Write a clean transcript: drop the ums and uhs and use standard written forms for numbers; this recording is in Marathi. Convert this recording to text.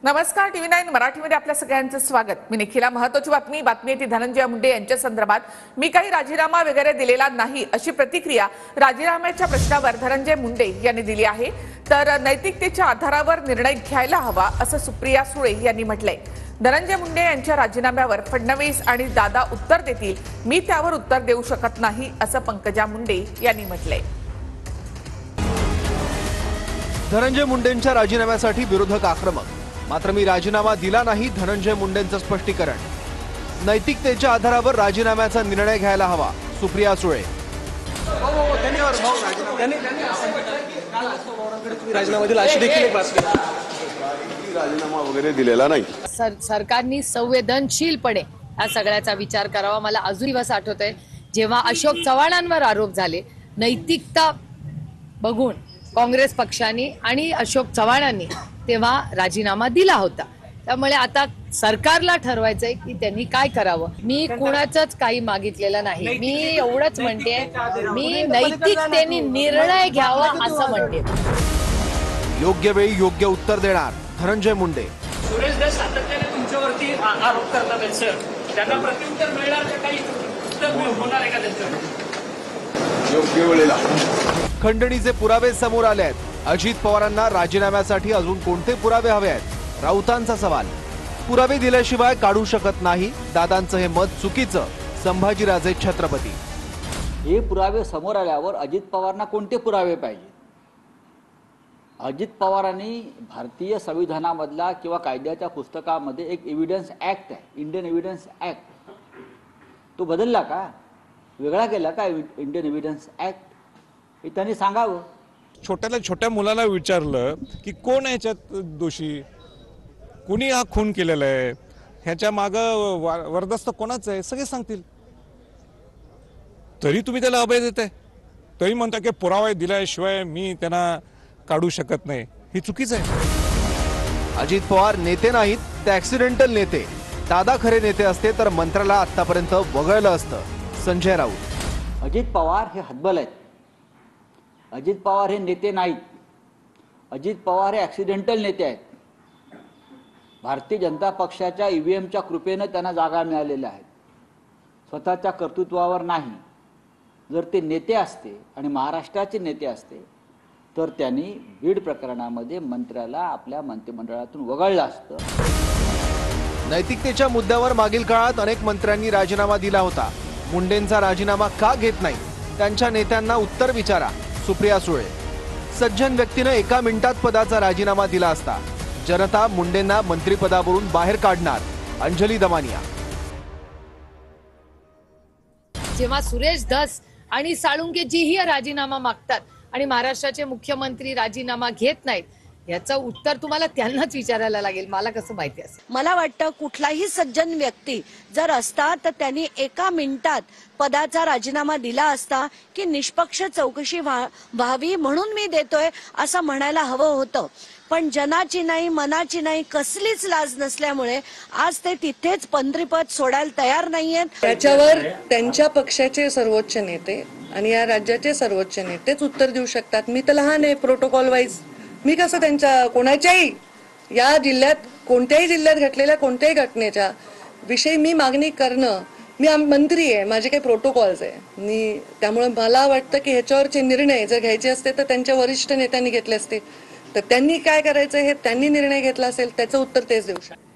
नमस्कार, TV9 मराठीमध्ये आपल्या सगळ्यांचं स्वागत। मी निखिला। महत्त्वाची बातमी आहे ती धनंजय मुंडे यांच्या संदर्भात मी काही राजीनामा वगैरे दिलेला नाही अशी प्रतिक्रिया राजीनाम्याच्या प्रश्नावर धनंजय मुंडे यांनी दिली आहे। तर नैतिकतेच्या आधारावर निर्णय घ्यायला हवा असं सुप्रिया सुळे यांनी म्हटलंय। धनंजय मुंडे यांच्या राजीनाम्यावर फडणवीस आणि दादा उत्तर देतील, मी त्यावर उत्तर देऊ शकत नाही असं पंकजा मुंडे यांनी म्हटलंय। धनंजय मुंडेंच्या राजीनाम्यासाठी विरोधक आक्रमक, मात्र मी राजीनामा दिला नाही, धनंजय मुंडेंचं स्पष्टीकरण। नैतिकतेच्या आधारावर राजीनाम्याचा निर्णय घ्यायला हवा, सुप्रिया सुळे। राजीनामा वगैरे दिलेला नाही। सरकारने संवेदनशीलपणे या सगळ्याचा विचार करावा। मला अजून दिवस आठवतंय जेव्हा अशोक चव्हाणांवर आरोप झाले, नैतिकता बघून काँग्रेस पक्षाने आणि अशोक चव्हाणांनी तेव्हा राजीनामा दिला होता। त्यामुळे आता सरकारला ठरवायचंय की त्यांनी काय करावं। मी कुणाचंच काही मागितलेलं नाही, मी एवढंच म्हणते, मी नैतिकतेने निर्णय घ्यावा असं म्हणते। योग्य वेळी योग्य उत्तर देणार धनंजय मुंडे। सुरेश दस सातत्याने तुमच्यावरती आरोप करतात आहेत सर, त्यांना प्रत्युत्तर मिळणार का? काही उत्तर होणार आहे का त्यांचं? योग्य वेळेला खंडणीचे पुरावे समोर आले आहेत। अजित पवारांना राजीनाम्यासाठी अजून कोणते पुरावे हवे आहेत, राऊतांचा सवाल। पुरावे दिल्याशिवाय काढू शकत नाही, दादांचं हे मत चुकीचं, संभाजीराजे छत्रपती। हे पुरावे समोर आल्यावर अजित पवारांना कोणते पुरावे पाहिजे? अजित पवारांनी भारतीय संविधानामधला किंवा कायद्याच्या पुस्तकामध्ये एक एव्हिडन्स ऍक्ट आहे, इंडियन एव्हिडन्स ऍक्ट, तो बदलला का, वेगळा केला का इंडियन एव्हिडन्स ऍक्ट? हे त्यांनी सांगावं। छोट्याला छोट्या मुलाला विचारलं की कोण याच्यात दोषी, कुणी हा खून केलेला आहे, ह्याच्या मागं वरदस्त कोणाचं आहे, सगळे सांगतील। तरी तुम्ही त्याला अभय देताय, तरी म्हणता की पुरावा दिल्याशिवाय मी त्यांना काढू शकत नाही, ही चुकीचं आहे। अजित पवार नेते नाहीत, ते ऍक्सिडेंटल नेते। दादा खरे नेते असते तर मंत्र्याला आतापर्यंत वगळलं असतं, संजय राऊत। अजित पवार हे हतबल आहेत, अजित पवार हे नेते नाहीत, अजित पवार हे ऍक्सिडेंटल नेते आहेत। भारतीय जनता पक्षाच्या ईव्हीएमच्या कृपेनं त्यांना जागा मिळालेल्या आहेत, स्वतःच्या कर्तृत्वावर नाही। जर ते नेते असते आणि महाराष्ट्राचे नेते असते तर त्यांनी बीड प्रकरणामध्ये मंत्र्याला आपल्या मंत्रिमंडळातून वगळलं असतं। नैतिकतेच्या मुद्द्यावर मागील काळात अनेक मंत्र्यांनी राजीनामा दिला होता। मुंडेंचा राजीनामा का घेत नाही, त्यांच्या नेत्यांना उत्तर विचारा, सुप्रिया सुळे। सज्जन व्यक्तीने एका मिनिटात पदाचा राजीनामा दिला असता, जनता मुंडेंना मंत्रिपदावरून बाहेर काढणार, अंजली दमानिया। जेव्हा सुरेश धस आणि साळुंके जीही राजीनामा मागतात आणि महाराष्ट्राचे मुख्यमंत्री राजीनामा घेत नाहीत, याचं उत्तर तुम्हाला त्यांनाच विचारायला लागेल, मला कसं माहिती असेल? मला वाटतं कुठलाही सज्जन व्यक्ती जर असता तर त्यांनी एका मिनिटात पदाचा राजीनामा दिला असता की निष्पक्ष चौकशी व्हावी म्हणून मी देतोय असं म्हणायला हवं होतं। पण जनाची नाही, मनाची नाही, कसलीच लाज नसल्यामुळे आज ते तिथेच मंत्रिपद सोडायला तयार नाहीयेत। त्याच्यावर त्यांच्या पक्षाचे सर्वोच्च नेते आणि या राज्याचे सर्वोच्च नेतेच उत्तर देऊ शकतात। मी तर लहान आहे प्रोटोकॉल वाईज, मी कसं त्यांच्या कोणाच्याही या जिल्ह्यात कोणत्याही जिल्ह्यात घडलेल्या कोणत्याही घटनेच्या विषयी मी मागणी करणं, मी मंत्री आहे, माझे काही प्रोटोकॉल्स आहे, त्यामुळे मला वाटतं की ह्याच्यावरचे निर्णय जर घ्यायचे असते तर त्यांच्या वरिष्ठ नेत्यांनी घेतले असते, तर त्यांनी काय करायचं हे त्यांनी निर्णय घेतला असेल, त्याचं उत्तर तेच देऊ शकतात।